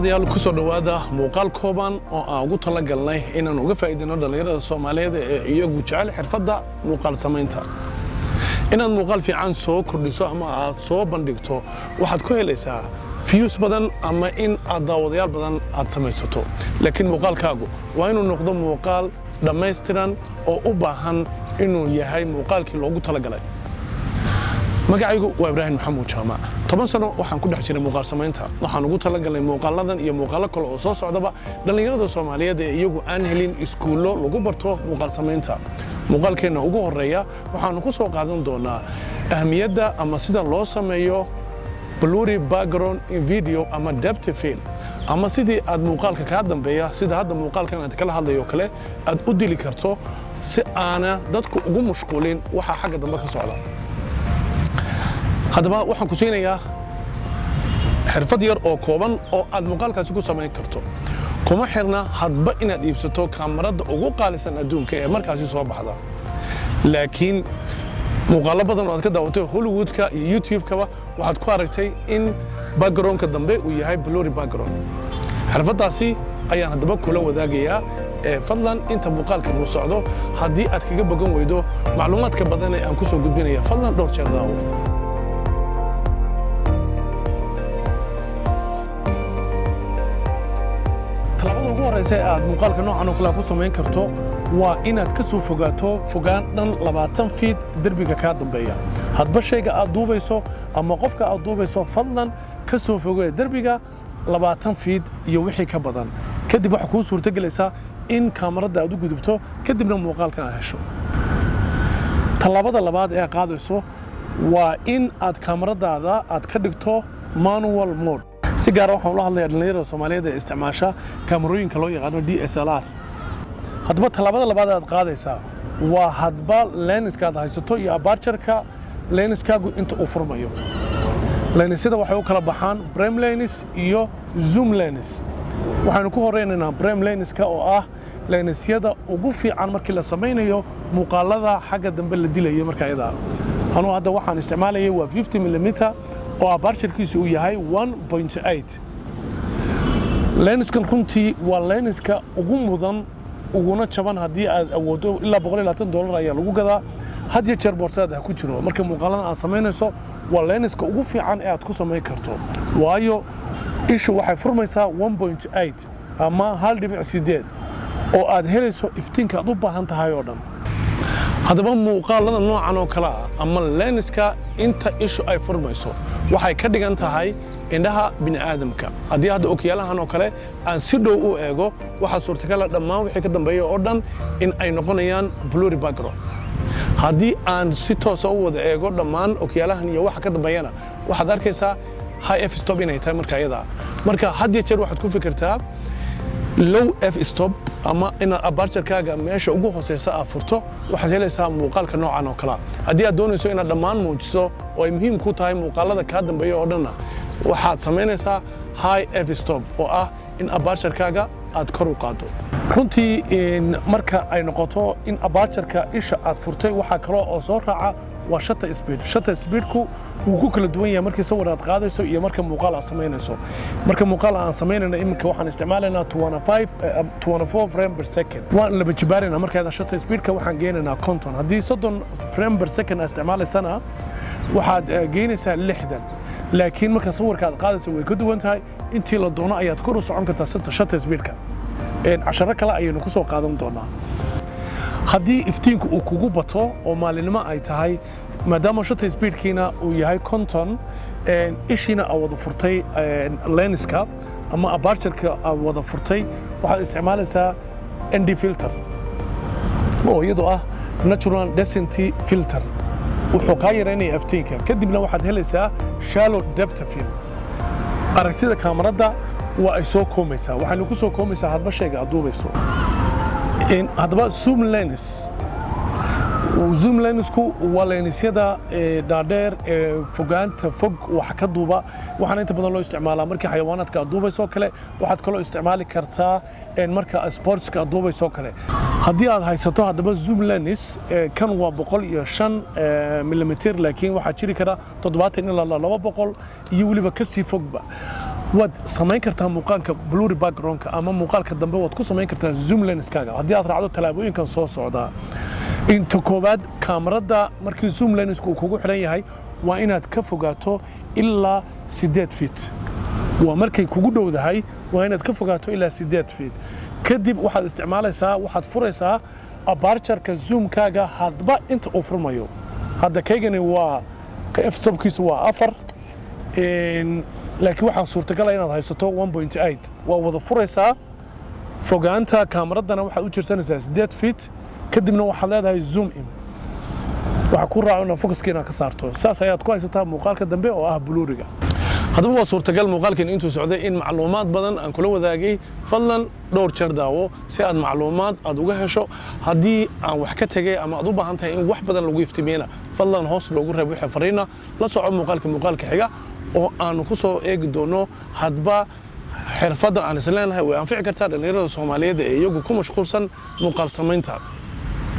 daawadayaal ku soo dhawaada muuqaal kooban oo aan ugu talagalnay inaan uga faa'iideyno dhalinyarada Soomaaliyeed ee iyagu jecel xirfadda muuqaal samaynta. inaad muuqaal fiican soo kordhiso ama aad soo bandhigto waxaad ku helaysaa views badan ama in aad daawadayaal badan aad samaysato. laakiin muuqaalkaagu waa inuu noqdo muuqaal dhammaystiran oo u baahan inuu yahay muuqaalkii loogu talagalay. magacaygu waa Ibrahim Maxamuud Jaamac 10 sano waxaan ku dhex jiray muuqaal samaynta waxaan ugu talagalnay muuqaaladan iyo muuqaalo kale oo soo socdaba dhalinyarada Soomaaliyeed ee iyagu aan helin iskuulo lagu barto muuqaal samaynta. muuqaalkeena ugu horeeya waxaan ku soo qaadan doonaa ahmiyadda ama sida loo sameeyo blurry background in video ama depth field ama sidii aad muuqaalka ka dambeeya sida hadda muuqaalkan aad kala hadlayo kale aad u dili karto si aana dadku ugu mashquulin waxa xagga dambe ka socda. haddaba waxaan ku siinayaa xirfad yar oo kooban oo aad muuqaalkaasi ku samayn karto. kuma xirna hadba inaad iibsato kaamarada ugu qaalisan adduunka ee markaasi soo baxda. laakiin muuqaalo badan oo aad ka daawatay Hollywoodka iyo YouTube-kaba waxaad ku aragtay in background-ka dambe uu yahay blurry background. xirfadaasi ayaan haddaba kula wadaagayaa fadlan inta muuqaalkan uu socdo haddii aad kaga bogan weydo macluumaadka badan ee aan ku soo gudbinaya fadlan dhowr jeer daawo. ugu horeysa aad muuqaalka noocan oo kale ku samayn karto waa inaad ka soo fogaato fogaan dhan 20 feet darbiga ka dambeeya. hadba shayga aad duubayso ama qofka aad duubayso fadlan ka soo fogee darbiga 20 feet iyo wixii ka badan. kadib waxa ku suurtagelaysaa in kaamarada aad u gudubto kadibna muuqaalkan aad hesho. talaabada labaad ee qaadayso waa in aad kaamaradaada aad ka dhigto manual mode. si gaar ah waxaan la hadlayaa dhalinyarada Soomaaliyeed ee isticmaasha kaamarooyinka loo yaqaan DSLR. hadba talaabada labaad aad qaadaysaa waa hadba lenska aad haysato iyo aperture-ka lenskaagu inta uu furmayo. lensyada waxay u kala baxaan prime lens iyo zoom lens. waxaanu ku horeynaynaa prime lenska oo ah lensyada ugu fiican markii la sameynayo muuqaalada xagga dambe la dilayo markaayada. anuu hadda waxaan isticmaalayay waa 50 mm oo aperture-kiisu uu yahay 1.8. lenskan runtii waa lenska ugu mudan uguna jaban haddii aad awoodo ilaa $120 ayaa lagu gadaa. had iyo jeer boorsaada ku jiro marka muuqaalada aad samaynayso waa lenska ugu fiican ee aad ku samayn karto waayo ishu waxay furmaysaa 1.8 ama 1.8 oo aad helayso iftiinka aad u baahan tahay oo dhan. haddaba muuqaalada noocan oo kale ah ama lenska inta ishu ay furmayso waxay ka dhigan tahay indhaha bini'aadamka. haddii hadda okiyaalahan oo kale aan si dhow u eego waxa suurtagal ah dhammaan wixii ka dambeeya oo dhan in ay noqonayaan blurry background. haddii aan si toos ah u wada eego dhammaan okiyaalahan iyo waxa ka dambeeyana waxaad arkaysaa high f stop inay tahay markaayada. marka had iyo jeer waxaad ku fikirtaa low f stop ama in aperture-kaaga meesha ugu hooseysa aad furto waxaad helaysaa muuqaalka noocan oo kale. haddii aad doonayso inaad dhammaan muujiso oo ay muhiim ku tahay muuqaalada ka dambeeya oo dhanna waxaad samaynaysaa high f stop oo ah in aperture-kaaga aad kor u qaado. runtii marka ay noqoto in aperture-ka isha aad furtay waxa kale oo soo raaca waa shutter speed. shutter speed-ku wuu ku kala duwan yahay markii sawir aad qaadayso iyo marka muuqaal aad samaynayso. marka muuqaal aan samaynayna iminka waxaan isticmaalaynaa 24 frame per second. waan laba jibaarina markaada shutter speed-ka waxaan geenaynaa 50. haddii 30 frame per second aad isticmaalaysana waxaad geenaysaa 60. laakiin marka sawirka aad qaadayso way ka duwan tahay intii la doono ayaad kor u socon kartaa shutter speed-ka. casharo kale ayaynu ku soo qaadan doonaa. haddii iftiinku uu kugu bato oo maalinimo ay tahay maadaama shutter speed-kiina uu yahay 50 ishiina aad wada furtay lenska ama aperture-ka aad wada furtay waxaad isticmaalaysaa ND filter oo iyadoo ah natural density filter. wuxuu kaa yareynaya iftiinka kadibna waxaad helaysaa shallow depth field. aragtida kaamarada waa ay soo koomaysaa waxaanu ku soo koomaysaa hadba shayga aad duubayso. haddaba zoom lensku waa lensyada dhaadheer ee fogaanta fog wax ka duuba. waxaana inta badan loo isticmaalaa markii xayawaanaadka aad duubayso kale. waxaad kaloo isticmaali kartaa marka sportska aad duubayso kale. haddii aad haysato haddaba zoom lens kan waa 105 mm laakiin waxaa jiri kara 70 ilaa 200 iyo weliba ka sii fogba. waad samayn kartaa muuqaalka blurry backgroundka ama muuqaalka dambe waad ku samayn kartaa zoom lenskaaga haddii aad raacdo talaabooyinkan soo socda inta koowaad kaamarada markii zoom lensku uu kugu xiran yahay waa inaad ka fogaato ilaa 8 feet waa markay kugu dhowdahay waa inaad ka fogaato ilaa 8 feet kadib waxaad isticmaalaysaa waxaad furaysaa aperture-ka zoomkaaga hadba inta uu furmayo hadda kaygani waa f-stopkiisu waa 4 laakiin waxaa suurtagal ah inaad haysato 1.8 waa wada furaysaa fogaanta kaamaradana waxaad u jirsanaysaa 8 feet kadibna waxaad leedahay zoom in waxa ku raacona focuskiina ka saarto saas ayaad ku haysataa muuqaalka dambe oo ah blurriga haddaba waa suurtagal muuqaalkan intuu socday in macluumaad badan aan kula wadaagay fadlan dhowr jeer daawo si aad macluumaad aad uga hesho haddii aan wax ka tagay ama aad u baahan tahay in wax badan lagu iftiimiyana fadlan hoos loogu reeb wixii fariina la soco muuqaalka xiga oo aan ku soo eegi doono hadba xirfadda aan isleenahay way anfici kartaa dhalinyarada Soomaaliyeed ee iyagu ku mashquulsan muuqaal samaynta